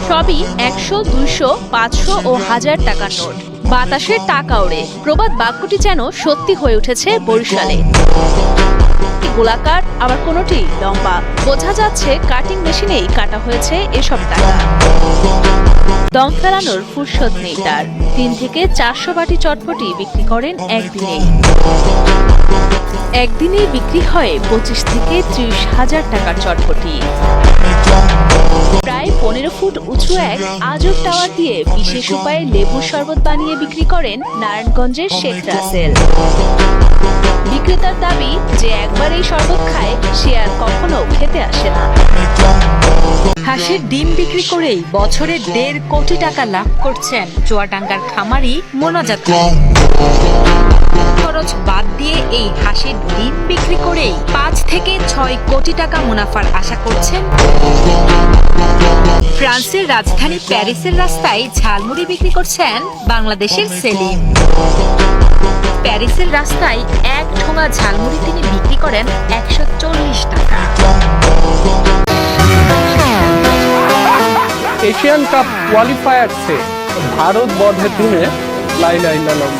সবই 100, 200, 500 ও 1000 টাকার নোট। বাতাসের টাকা ওড়ে। প্রবাদ বাক্যটি যেন সত্যি হয়ে উঠেছে বরিশালে। গোলাকার, আবার কোনোটি লম্বা। বোঝা যাচ্ছে কাটিং মেশিনেই কাটা হয়েছে এসব টাকা। দম ফেলানোর ফুরসত নেই তার। 3 থেকে 400 বাটি চটপটি বিক্রি করেন একদিনেই। একদিনেই বিক্রি হয় 25 থেকে 30 হাজার টাকার চটপটি। প্রায় 15 ফুট উঁচু এক আজব টাওয়ার দিয়ে বিশেষ উপায়ে লেবুর শরবত বানিয়ে বিক্রি করেন নারায়ণগঞ্জের শেখ রাসেল। বিক্রেতার দাবি যে একবার এই শরবত খায় সে আর কখনো খেতে আসে না। হাঁসের ডিম বিক্রি করেই বছরে 1.5 কোটি টাকা লাভ করছেন চুয়াডাঙ্গার খামারি মোনাজাত। খরচ বাদ দিয়ে এই হাঁসের ডিম বিক্রি করেই 5 থেকে 6 কোটি টাকা মুনাফার আশা করছেন। ফ্রান্সের রাজধানী প্যারিসের রাস্তায় ঝালমুড়ি বিক্রি করছেন বাংলাদেশের সেলিম। প্যারিসের রাস্তায় এক ঠোঙা ঝালমুড়ি তিনি বিক্রি করেন 140 টাকা। এশিয়ান কাপ কোয়ালিফায়ার্সে ভারত বধের দিনে লাই লাই লালন।